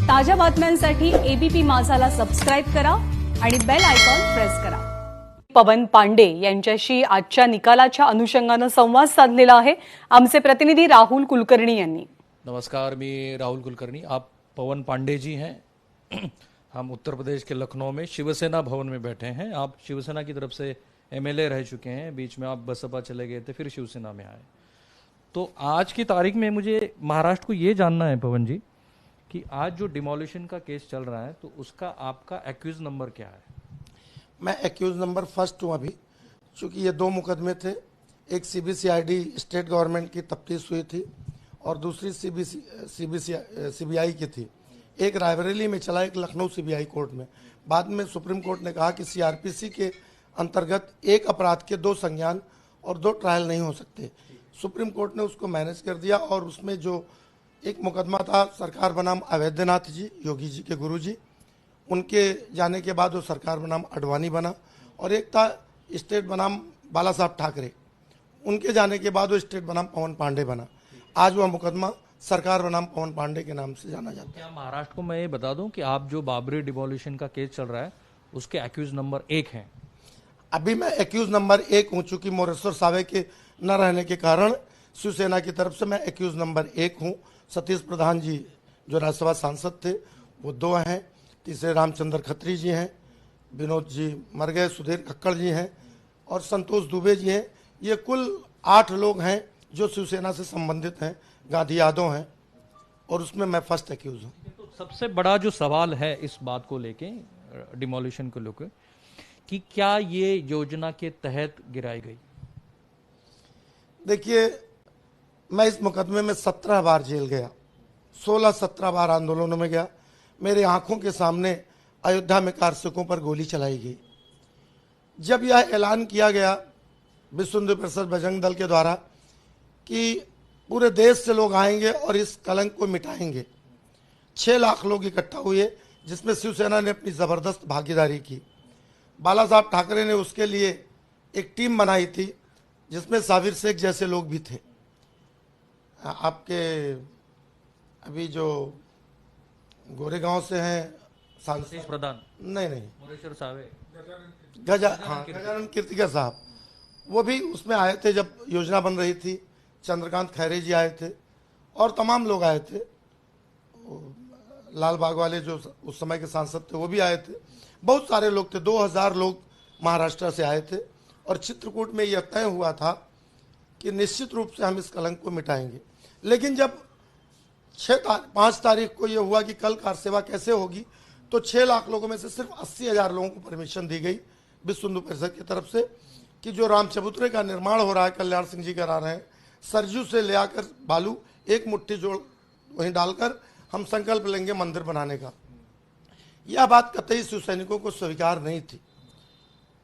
ताज्या बातम्यांसाठी ABP माझाला subscribe करा आणि बेल आयकॉन प्रेस करा। पवन पांडे यांच्याशी आजच्या निकालाच्या अनुषंगाने संवाद साधलेला आहे आमचे प्रतिनिधी राहुल कुलकर्णी यांनी। नमस्कार, मी राहुल कुलकर्णी। आप पवन पांडे जी हैं। हम उत्तर प्रदेश के लखनऊ में शिवसेना भवन में बैठे हैं। आप शिवसेना की तरफ से एमएलए रह चुके हैं, बीच में आप बसपा चले गए थे, फिर शिवसेना में आए। तो आज की तारीख में मुझे महाराष्ट्र को ये जानना है पवन जी कि आज जो डिमोलिशन का केस चल रहा है तो उसका आपका एक्यूज नंबर क्या है? मैं एक्यूज नंबर फर्स्ट हूँ अभी, चूँकि ये दो मुकदमे थे। एक सीबीसीआईडी स्टेट गवर्नमेंट की तफ्तीश हुई थी और दूसरी सीबीआई की थी। एक रायबरेली में चला, एक लखनऊ सीबीआई कोर्ट में। बाद में सुप्रीम कोर्ट ने कहा कि सीआरपीसी के अंतर्गत एक अपराध के दो संज्ञान और दो ट्रायल नहीं हो सकते। सुप्रीम कोर्ट ने उसको मैनेज कर दिया और उसमें जो एक मुकदमा था सरकार बनाम अवैधनाथ जी, योगी जी के गुरु जी, उनके जाने के बाद वो सरकार बनाम अडवाणी बना, और एक था स्टेट बनाम बाला साहब ठाकरे, उनके जाने के बाद वो स्टेट बनाम पवन पांडे बना। आज वह मुकदमा सरकार बनाम पवन पांडे के नाम से जाना जाता है। क्या महाराष्ट्र को मैं ये बता दूं कि आप जो बाबरी डिमोलिशन का केस चल रहा है उसके एक्यूज नंबर 1 हैं? अभी मैं एक्यूज नंबर 1 हूँ, चूंकि मोरेश्वर सावे के न रहने के कारण शिवसेना की तरफ से मैं एक्यूज नंबर 1 हूँ। सतीश प्रधान जी जो राज्यसभा सांसद थे वो 2 हैं, तीसरे रामचंद्र खत्री जी हैं, विनोद जी मर गए, सुधीर कक्कड़ जी हैं और संतोष दुबे जी हैं। ये कुल 8 लोग हैं जो शिवसेना से संबंधित हैं। गांधी यादव हैं और उसमें मैं फर्स्ट एक्यूज हूँ। तो सबसे बड़ा जो सवाल है इस बात को लेके, डिमोलिशन को लेकर, कि क्या ये योजना के तहत गिराई गई? देखिए, मैं इस मुकदमे में 17 बार जेल गया, 16-17 बार आंदोलनों में गया। मेरे आंखों के सामने अयोध्या में कारसेवकों पर गोली चलाई गई। जब यह ऐलान किया गया विश्व हिंदू परिषद बजरंग दल के द्वारा कि पूरे देश से लोग आएंगे और इस कलंक को मिटाएंगे, 6 लाख लोग इकट्ठा हुए, जिसमें शिवसेना ने अपनी ज़बरदस्त भागीदारी की। बाला साहब ठाकरे ने उसके लिए एक टीम बनाई थी जिसमें साबिर शेख जैसे लोग भी थे। आपके अभी जो गोरेगांव से हैं सांसद प्रधान, नहीं मोरेश्वर सावे, गजानन कीर्तिकर साहब, वो भी उसमें आए थे जब योजना बन रही थी। चंद्रकांत खैरे जी आए थे और तमाम लोग आए थे। लाल बाग वाले जो उस समय के सांसद थे वो भी आए थे। बहुत सारे लोग थे, 2000 लोग महाराष्ट्र से आए थे और चित्रकूट में यह तय हुआ था कि निश्चित रूप से हम इस कलंक को मिटाएंगे। लेकिन जब 5 तारीख को यह हुआ कि कल कार सेवा कैसे होगी, तो 6 लाख लोगों में से सिर्फ 80,000 लोगों को परमिशन दी गई विश्व हिंदू परिषद की तरफ से कि जो राम चबूतरे का निर्माण हो रहा है, कल्याण सिंह जी करा रहे हैं, सरजू से ले आकर बालू एक मुट्ठी जोड़ वहीं डालकर हम संकल्प लेंगे मंदिर बनाने का। यह बात कतई शिव सैनिकों को स्वीकार नहीं थी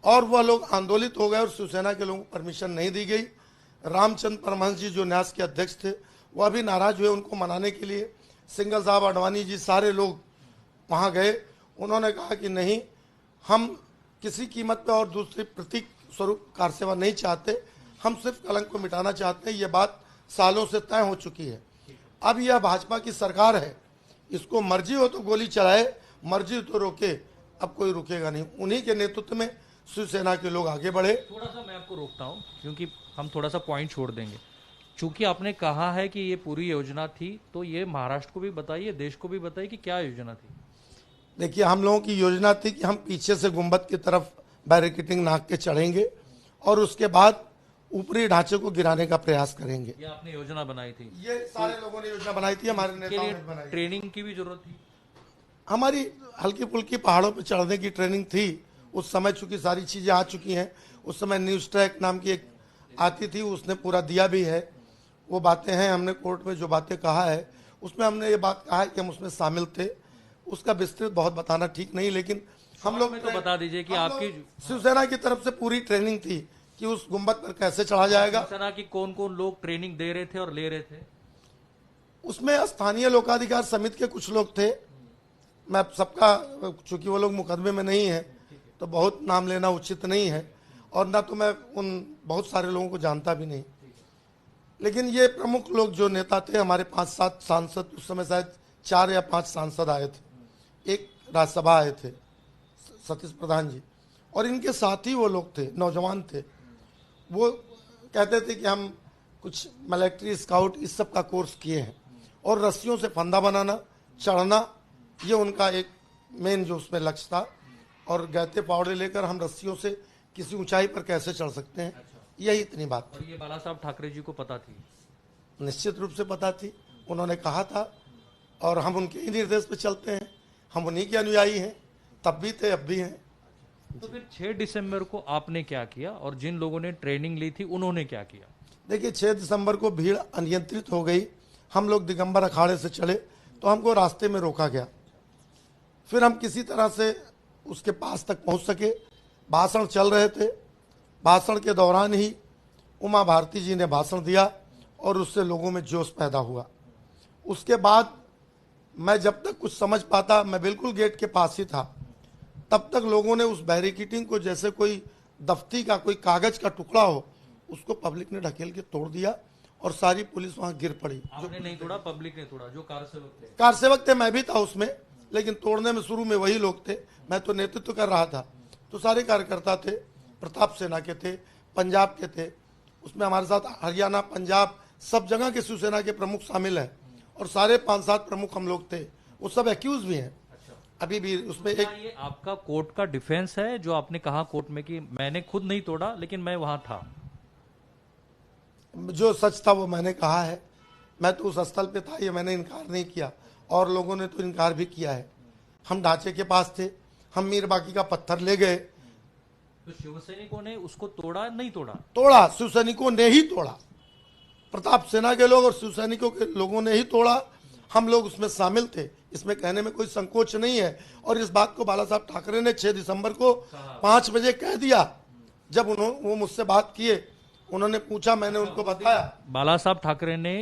और वह लोग आंदोलित हो गए और शिवसेना के लोगों को परमिशन नहीं दी गई। रामचंद्र परमहंस जी जो न्यास के अध्यक्ष थे वह भी नाराज हुए। उनको मनाने के लिए सिंगल साहब, अडवाणी जी, सारे लोग वहाँ गए। उन्होंने कहा कि नहीं, हम किसी कीमत पर और दूसरी प्रतीक स्वरूप कार सेवा नहीं चाहते, हम सिर्फ कलंक को मिटाना चाहते हैं। ये बात सालों से तय हो चुकी है। अब यह भाजपा की सरकार है, इसको मर्जी हो तो गोली चलाए, मर्जी तो रोके, अब कोई रुकेगा नहीं। उन्हीं के नेतृत्व में शिवसेना के लोग आगे बढ़े। थोड़ा सा मैं आपको रोकता हूँ क्योंकि हम थोड़ा सा पॉइंट छोड़ देंगे। चूंकि आपने कहा है कि ये पूरी योजना थी, तो ये महाराष्ट्र को भी बताइए, देश को भी बताइए कि क्या योजना थी। देखिए, हम लोगों की योजना थी कि हम पीछे से गुंबद की तरफ बैरिकेडिंग नाक के चढ़ेंगे और उसके बाद ऊपरी ढांचे को गिराने का प्रयास करेंगे। ये आपने योजना बनाई थी? ये सारे लोगों ने योजना बनाई थी, हमारे नेताओं ने बनाई। ट्रेनिंग की भी जरूरत थी? हमारी हल्की फुल्की पहाड़ों पर चढ़ने की ट्रेनिंग थी उस समय, चूंकि सारी चीजें आ चुकी हैं। उस समय न्यूज ट्रैक नाम की एक आती थी, उसने पूरा दिया भी है। वो बातें हैं, हमने कोर्ट में जो बातें कहा है उसमें हमने ये बात कहा है कि हम उसमें शामिल थे। उसका विस्तृत बहुत बताना ठीक नहीं, लेकिन हम लोग तो बता दीजिए कि आपकी शिवसेना की तरफ से पूरी ट्रेनिंग थी कि उस गुंबद पर कैसे चढ़ा जाएगा। शिवसेना की कौन कौन लोग ट्रेनिंग दे रहे थे और ले रहे थे? उसमें स्थानीय लोकाधिकार समिति के कुछ लोग थे। मैं सबका, चूंकि वो लोग मुकदमे में नहीं है तो बहुत नाम लेना उचित नहीं है, और ना तो मैं उन बहुत सारे लोगों को जानता भी नहीं। लेकिन ये प्रमुख लोग जो नेता थे, हमारे 5-7 सांसद, उस समय शायद 4 या 5 सांसद आए थे, एक राज्यसभा आए थे सतीश प्रधान जी, और इनके साथ ही वो लोग थे, नौजवान थे। वो कहते थे कि हम कुछ मिलिट्री स्काउट इस सब का कोर्स किए हैं, और रस्सियों से फंदा बनाना, चढ़ना, ये उनका एक मेन जो उसमें लक्ष्य था। और गए थे फावड़े लेकर, हम रस्सियों से किसी ऊंचाई पर कैसे चढ़ सकते हैं, यही इतनी बात और ये बाला साहब ठाकरे जी को पता थी? निश्चित रूप से पता थी, उन्होंने कहा था, और हम उनके ही निर्देश पे चलते हैं, हम उन्हीं के अनुयायी हैं, तब भी थे, अब भी हैं। तो फिर 6 दिसंबर को आपने क्या किया और जिन लोगों ने ट्रेनिंग ली थी उन्होंने क्या किया? देखिए, 6 दिसंबर को भीड़ अनियंत्रित हो गई, हम लोग दिगंबर अखाड़े से चले तो हमको रास्ते में रोका गया। फिर हम किसी तरह से उसके पास तक पहुंच सके, भाषण चल रहे थे, भाषण के दौरान ही उमा भारती जी ने भाषण दिया और उससे लोगों में जोश पैदा हुआ। उसके बाद मैं जब तक कुछ समझ पाता, मैं बिल्कुल गेट के पास ही था, तब तक लोगों ने उस बैरिकेडिंग को जैसे कोई दफ्ती का कोई कागज का टुकड़ा हो, उसको पब्लिक ने ढकेल के तोड़ दिया और सारी पुलिस वहां गिर पड़ी। आपने नहीं तोड़ा, पब्लिक ने तोड़ा, जो कार सेवक थे। कार सेवक थे, मैं भी था उसमें, लेकिन तोड़ने में शुरू में वही लोग थे, मैं तो नेतृत्व कर रहा था। तो सारे कार्यकर्ता थे, प्रताप सेना के थे, पंजाब के थे, उसमें हमारे साथ हरियाणा, पंजाब, सब जगह के शिवसेना के प्रमुख शामिल हैं, और सारे 5-7 प्रमुख हम लोग थे। वो सब एक्यूज भी हैं अभी भी उसमें। एक ये आपका कोर्ट का डिफेंस है जो आपने कहा कोर्ट में कि मैंने खुद नहीं तोड़ा लेकिन मैं वहां था? जो सच था वो मैंने कहा है, मैं तो उस स्थल पे था, ये मैंने इनकार नहीं किया, और लोगों ने तो इनकार भी किया है। हम ढांचे के पास थे, हम मीर बाकी का पत्थर ले गए। तो शिवसैनिकों ने उसको तोड़ा नहीं तोड़ा? तोड़ा, शिवसैनिकों ने ही तोड़ा, प्रताप सेना के लोग और शिवसैनिकों के लोगों ने ही तोड़ा। हम लोग उसमें शामिल थे, इसमें कहने में कोई संकोच नहीं है। और इस बात को बाला साहब ठाकरे ने 6 दिसंबर को 5 बजे कह दिया, जब वो मुझसे बात किए, उन्होंने पूछा, मैंने उनको बताया। बाला साहब ठाकरे ने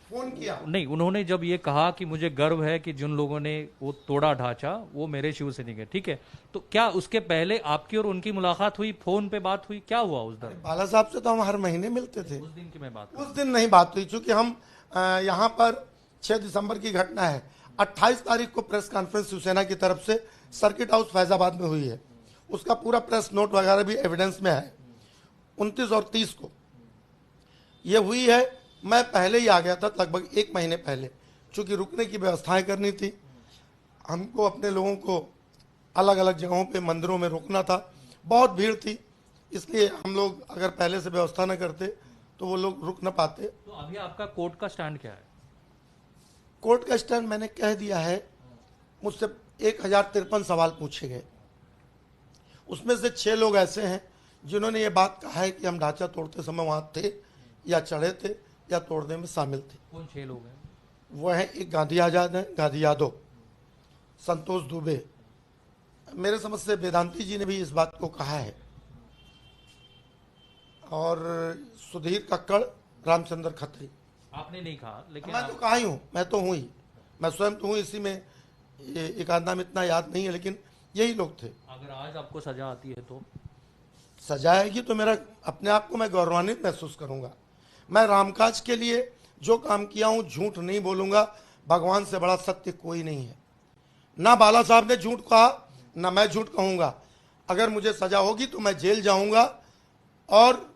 फोन किया, नहीं, उन्होंने जब ये कहा कि मुझे गर्व है कि जिन लोगों ने वो तोड़ा ढांचा वो मेरे शिवसैनिक है, ठीक है, तो क्या उसके पहले आपकी और उनकी मुलाकात हुई, फोन पे बात हुई, क्या हुआ उस दिन? बाला साहब से तो हम हर महीने मिलते थे। उस दिन की मैं बात उस दिन नहीं बात हुई, चूंकि हम यहाँ पर 6 दिसंबर की घटना है, 28 तारीख को प्रेस कॉन्फ्रेंस शिवसेना की तरफ से सर्किट हाउस फैजाबाद में हुई है, उसका पूरा प्रेस नोट वगैरह भी एविडेंस में है। 29 और 30 को ये हुई है। मैं पहले ही आ गया था, लगभग 1 महीने पहले, चूंकि रुकने की व्यवस्थाएं करनी थी, हमको अपने लोगों को अलग अलग जगहों पे मंदिरों में रोकना था, बहुत भीड़ थी, इसलिए हम लोग अगर पहले से व्यवस्था न करते तो वो लोग रुक न पाते। तो अभी आपका कोर्ट का स्टैंड क्या है? कोर्ट का स्टैंड मैंने कह दिया है, मुझसे 1053 सवाल पूछे गए, उसमें से 6 लोग ऐसे हैं जिन्होंने ये बात कहा है कि हम ढांचा तोड़ते समय वहां थे या चढ़े थे या तोड़ने में शामिल थे। कौन 6 लोग हैं? वो है, एक गांधी आजाद है, गांधी यादव, संतोष दुबे, मेरे समझ से वेदांती जी ने भी इस बात को कहा है, और सुधीर कक्कड़, रामचंद्र खत्री। आपने नहीं कहा, लेकिन मैं तो कहा ही हूँ, मैं तो हूँ ही, मैं स्वयं तो हूँ, इसी में एक आध नाम इतना याद नहीं है, लेकिन यही लोग थे। अगर आज आपको सजा आती है तो? सजा आएगी तो मेरा अपने आप को मैं गौरवान्वित महसूस करूंगा। मैं रामकाज के लिए जो काम किया हूं, झूठ नहीं बोलूंगा, भगवान से बड़ा सत्य कोई नहीं है। ना बाला साहब ने झूठ कहा, ना मैं झूठ कहूंगा। अगर मुझे सजा होगी तो मैं जेल जाऊंगा, और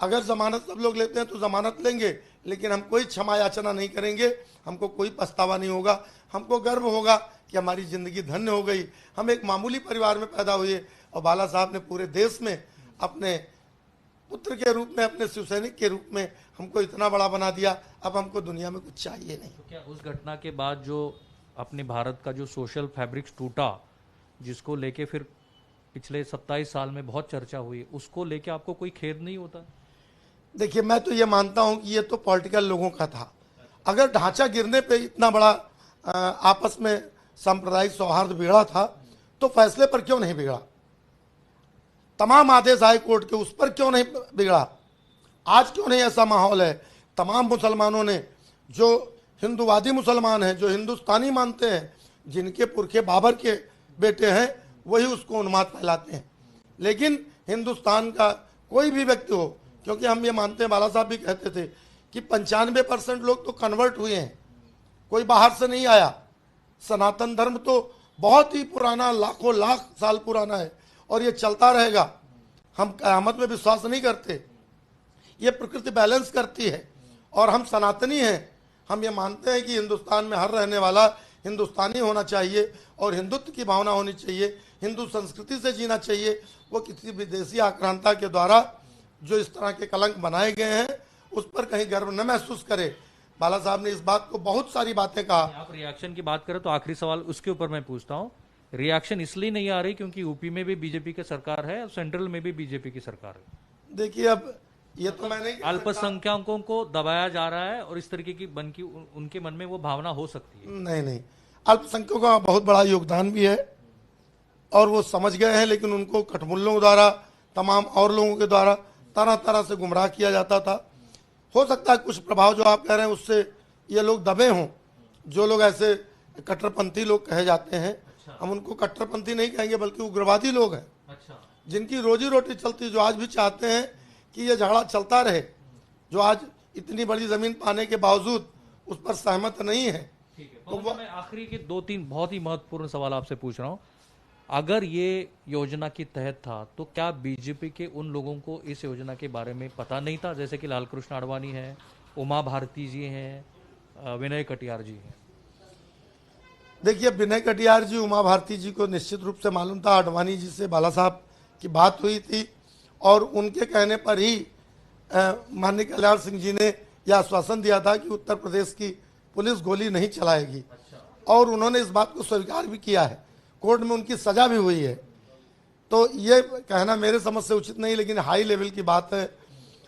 अगर जमानत सब लोग लेते हैं तो जमानत लेंगे, लेकिन हम कोई क्षमा याचना नहीं करेंगे, हमको कोई पछतावा नहीं होगा, हमको गर्व होगा कि हमारी जिंदगी धन्य हो गई। हम एक मामूली परिवार में पैदा हुए, और बाला साहब ने पूरे देश में अपने पुत्र के रूप में, अपने शिवसैनिक के रूप में हमको इतना बड़ा बना दिया। अब हमको दुनिया में कुछ चाहिए नहीं। तो क्या उस घटना के बाद जो अपने भारत का जो सोशल फैब्रिक्स टूटा, जिसको लेके फिर पिछले 27 साल में बहुत चर्चा हुई, उसको लेके आपको कोई खेद नहीं होता? देखिए, मैं तो ये मानता हूं कि ये तो पॉलिटिकल लोगों का था। अगर ढांचा गिरने पे इतना बड़ा आपस में सांप्रदायिक सौहार्द बिगड़ा था, तो फैसले पर क्यों नहीं बिगड़ा? तमाम आदेश आए कोर्ट के, उस पर क्यों नहीं बिगड़ा? आज क्यों नहीं ऐसा माहौल है? तमाम मुसलमानों ने, जो हिंदूवादी मुसलमान हैं, जो हिंदुस्तानी मानते हैं, जिनके पुरखे बाबर के बेटे हैं, वही उसको उन्माद फैलाते हैं। लेकिन हिंदुस्तान का कोई भी व्यक्ति हो, क्योंकि हम ये मानते हैं, बाला साहब भी कहते थे कि 95% लोग तो कन्वर्ट हुए हैं, कोई बाहर से नहीं आया, सनातन धर्म तो बहुत ही पुराना, लाखों लाख साल पुराना है और ये चलता रहेगा। हम क़यामत में विश्वास नहीं करते, ये प्रकृति बैलेंस करती है और हम सनातनी हैं। हम ये मानते हैं कि हिंदुस्तान में हर रहने वाला हिंदुस्तानी होना चाहिए और हिंदुत्व की भावना होनी चाहिए, हिंदू संस्कृति से जीना चाहिए। वो किसी विदेशी आक्रांता के द्वारा जो इस तरह के कलंक बनाए गए हैं उस पर कहीं गर्व न महसूस करे। बाला साहब ने इस बात को बहुत सारी बातें कहा। आप रिएक्शन की बात करें तो आखिरी सवाल उसके ऊपर मैं पूछता हूँ, रिएक्शन इसलिए नहीं आ रही क्योंकि यूपी में भी बीजेपी की सरकार है और सेंट्रल में भी बीजेपी की सरकार है। देखिए, अब ये तो मैंने अल्पसंख्यकों को दबाया जा रहा है और इस तरीके की उनके मन में वो भावना हो सकती है। नहीं, अल्पसंख्यकों का बहुत बड़ा योगदान भी है और वो समझ गए हैं, लेकिन उनको कठमुल्लों द्वारा, तमाम और लोगों के द्वारा तरह तरह से गुमराह किया जाता था। हो सकता है कुछ प्रभाव जो आप कह रहे हैं उससे ये लोग दबे हों, जो लोग ऐसे कट्टरपंथी लोग कहे जाते हैं। हम उनको कट्टरपंथी नहीं कहेंगे बल्कि उग्रवादी लोग हैं, जिनकी रोजी रोटी चलती, जो आज भी चाहते हैं कि ये झगड़ा चलता रहे, जो आज इतनी बड़ी जमीन पाने के बावजूद उस पर सहमत नहीं है। तो मैं आखिरी के 2-3 बहुत ही महत्वपूर्ण सवाल आपसे पूछ रहा हूँ। अगर ये योजना के तहत था तो क्या बीजेपी के उन लोगों को इस योजना के बारे में पता नहीं था, जैसे कि लालकृष्ण आडवाणी हैं, उमा भारती जी हैं, विनय कटियार जी हैं? देखिए, विनय कटियार जी, उमा भारती जी को निश्चित रूप से मालूम था। आडवाणी जी से बाला साहब की बात हुई थी और उनके कहने पर ही माननीय कल्याण सिंह जी ने यह आश्वासन दिया था कि उत्तर प्रदेश की पुलिस गोली नहीं चलाएगी। और उन्होंने इस बात को स्वीकार भी किया है, कोर्ट में उनकी सजा भी हुई है। तो ये कहना मेरे समझ से उचित नहीं, लेकिन हाई लेवल की बात है,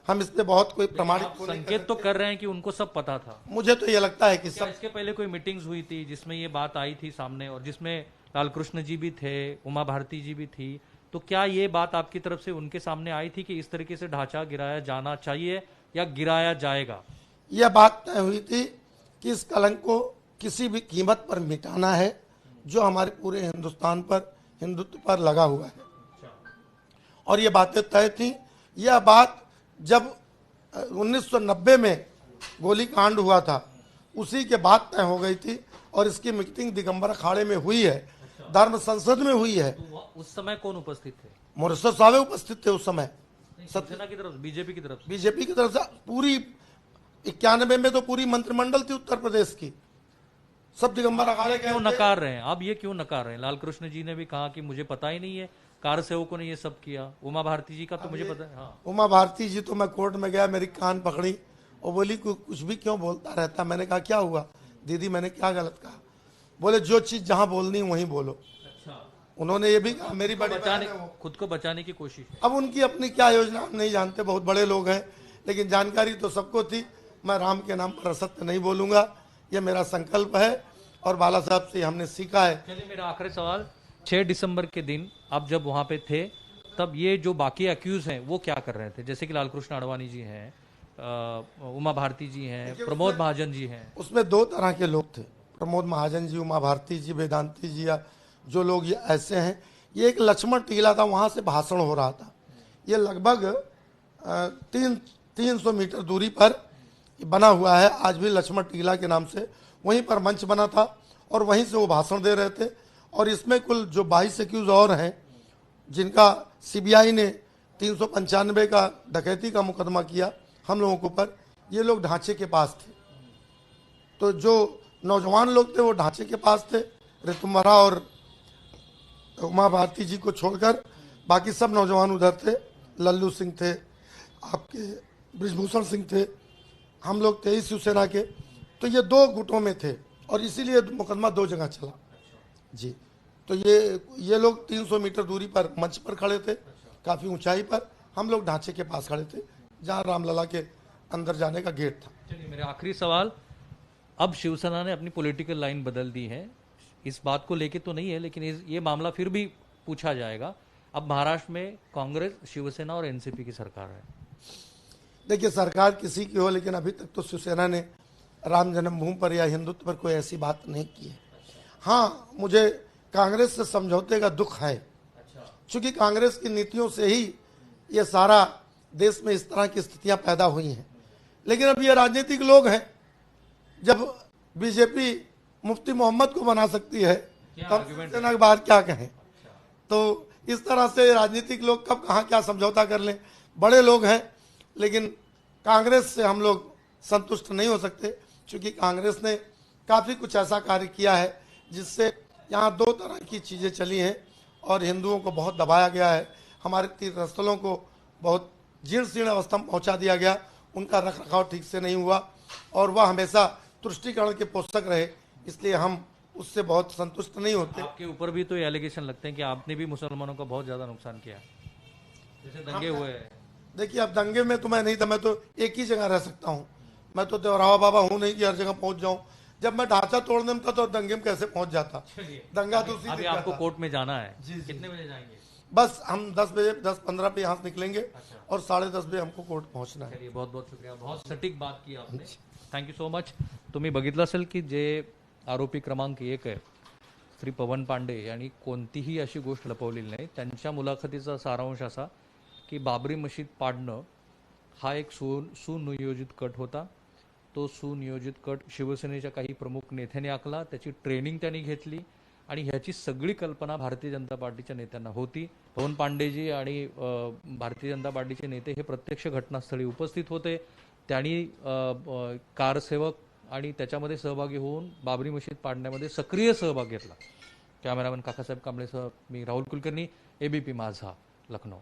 हम इस पे बहुत कोई प्रमाणित संकेत तो कर रहे हैं कि उनको सब पता था। मुझे तो ये लगता है कि सब। इसके पहले कोई मीटिंग्स हुई थी जिसमें ये बात आई थी सामने और जिसमें लालकृष्ण जी भी थे, उमा भारती जी भी थी, तो क्या ये बात आपकी तरफ से उनके सामने आई थी कि इस तरीके से ढांचा गिराया जाना चाहिए या गिराया जाएगा? यह बात तय हुई थी कि इस कलंक को किसी भी कीमत पर मिटाना है जो हमारे पूरे हिंदुस्तान पर, हिंदुत्व पर लगा हुआ है, और ये बातें तय थी। यह बात जब 1990 में गोली कांड हुआ था उसी के बाद तय हो गई थी और इसकी मीटिंग दिगंबर अखाड़े में हुई है, धर्म संसद में हुई है। तो उस समय कौन उपस्थित थे? मोरसद साहब उपस्थित थे उस समय। शिवसेना की तरफ, बीजेपी की तरफ? बीजेपी की तरफ से पूरी 91 में तो पूरी मंत्रिमंडल थी उत्तर प्रदेश की, सब दिगंबर अखाड़े क्यों नकार रहे हैं अब? ये क्यों नकार रहे हैं? लालकृष्ण जी ने भी कहा कि मुझे पता ही नहीं है, कार सेवकों ने ये सब किया। उमा भारती जी का तो मुझे पता है। हाँ। उमा भारती जी तो, मैं कोर्ट में गया, मेरी कान पकड़ी और बोली कुछ भी क्यों बोलता रहता। मैंने कहा क्या हुआ दीदी, मैंने क्या गलत कहा? बोले जो चीज जहां बोलनी वहीं बोलो। उन्होंने ये भी कहा मेरी बड़ी बहन है वो। खुद को बचाने की कोशिश। अब उनकी अपनी क्या योजना हम नहीं जानते, बहुत बड़े लोग हैं, लेकिन जानकारी तो सबको थी। मैं राम के नाम पर असत्य नहीं बोलूंगा, ये मेरा संकल्प है और बाला साहब से हमने सीखा है। चलिए, मेरा आखिरी सवाल, 6 दिसंबर के दिन आप जब वहां पे थे तब ये जो बाकी अक्यूज हैं वो क्या कर रहे थे? जैसे कि लालकृष्ण आडवाणी जी हैं, उमा भारती जी हैं, प्रमोद महाजन जी हैं। उसमें 2 तरह के लोग थे, प्रमोद महाजन जी, उमा भारती जी, वेदांती जी, या जो लोग ये ऐसे हैं। ये एक लक्ष्मण टीला था, वहां से भाषण हो रहा था। ये लगभग 300 मीटर दूरी पर बना हुआ है, आज भी लक्ष्मण टीला के नाम से। वहीं पर मंच बना था और वहीं से वो भाषण दे रहे थे। और इसमें कुल जो 22 एक्यूज और हैं जिनका सीबीआई ने 395 का डकैती का मुकदमा किया हम लोगों के ऊपर, ये लोग ढांचे के पास थे। तो जो नौजवान लोग थे वो ढांचे के पास थे, ऋतुम्बरा और उमा भारती जी को छोड़कर बाकी सब नौजवान उधर थे। लल्लू सिंह थे, आपके ब्रिजभूषण सिंह थे, हम लोग थे शिवसेना के। तो ये 2 गुटों में थे और इसीलिए मुकदमा 2 जगह चला जी। तो ये लोग 300 मीटर दूरी पर मंच पर खड़े थे, काफी ऊंचाई पर। हम लोग ढांचे के पास खड़े थे जहां रामलला के अंदर जाने का गेट था। चलिए, मेरा आखिरी सवाल, अब शिवसेना ने अपनी पॉलिटिकल लाइन बदल दी है, इस बात को लेके तो नहीं है लेकिन ये मामला फिर भी पूछा जाएगा। अब महाराष्ट्र में कांग्रेस, शिवसेना और एनसीपी की सरकार है। देखिए, सरकार किसी की हो, लेकिन अभी तक तो शिवसेना ने राम जन्मभूमि पर या हिंदुत्व पर कोई ऐसी बात नहीं की है। हाँ, मुझे कांग्रेस से समझौते का दुख है, क्योंकि कांग्रेस की नीतियों से ही ये सारा देश में इस तरह की स्थितियां पैदा हुई हैं। लेकिन अब ये राजनीतिक लोग हैं, जब बीजेपी मुफ्ती मोहम्मद को बना सकती है, क्या तब argument शिवसेना के बाहर क्या कहें। तो इस तरह से राजनीतिक लोग कब कहाँ क्या समझौता कर लें। बड़े लोग हैं, लेकिन कांग्रेस से हम लोग संतुष्ट नहीं हो सकते, क्योंकि कांग्रेस ने काफ़ी कुछ ऐसा कार्य किया है जिससे यहाँ दो तरह की चीज़ें चली हैं और हिंदुओं को बहुत दबाया गया है। हमारे तीर्थस्थलों को बहुत जीर्ण शीर्ण अवस्था में पहुँचा दिया गया, उनका रख रखाव ठीक से नहीं हुआ और वह हमेशा तुष्टिकरण के पोषक रहे, इसलिए हम उससे बहुत संतुष्ट नहीं होते। आपके ऊपर भी तो ये एलिगेशन लगते हैं कि आपने भी मुसलमानों का बहुत ज्यादा नुकसान किया, जैसे दंगे हुए हैं। देखिए, अब दंगे में तो मैं नहीं था, मैं तो एक ही जगह रह सकता हूँ। मैं तो देवरावा बाबा हूँ नहीं कि हर जगह पहुँच जाऊँ। जब मैं ढांचा तोड़ने में था तो दंगे में कैसे पहुँच जाता। दंगा तो उसी अभी दिन आपको था। कोर्ट में जाना है, जी। कितने बजे जाएंगे? बस हम 10 बजे 10:15 पे यहाँ से निकलेंगे और 10:30 बजे हमको कोर्ट पहुँचना है। चलिए, बहुत बहुत शुक्रिया, बहुत सटीक बात की आपने, थँक्यू सो मच. तुम्ही बघितलं असेल की जे आरोपी क्रमांक 1 आहे श्री पवन पांडे यांनी कोणतीही अशी गोष्ट लपवलेली नाही. त्यांच्या मुलाखतीचा सारांश असा की बाबरी मशीद पाडणं हा एक सुनियोजित कट होता. तो सुनियोजित कट शिवसेनेच्या काही प्रमुख नेत्यांनी आखला, त्याची ट्रेनिंग त्यांनी घेतली आणि ह्याची सगळी कल्पना भारतीय जनता पार्टीच्या नेत्यांना होती. पवन पांडेजी आणि भारतीय जनता पार्टीचे नेते हे प्रत्यक्ष घटनास्थळी उपस्थित होते. त्यांनी कारसेवक आणि त्याच्यामध्ये सहभागी होऊन बाबरी मशीद पाडण्यामध्ये सक्रिय सहभाग घेतला. कॅमेरामॅन काकासाहेब कांबळेसह मी राहुल कुलकर्णी, एबीपी माझा, लखनौ.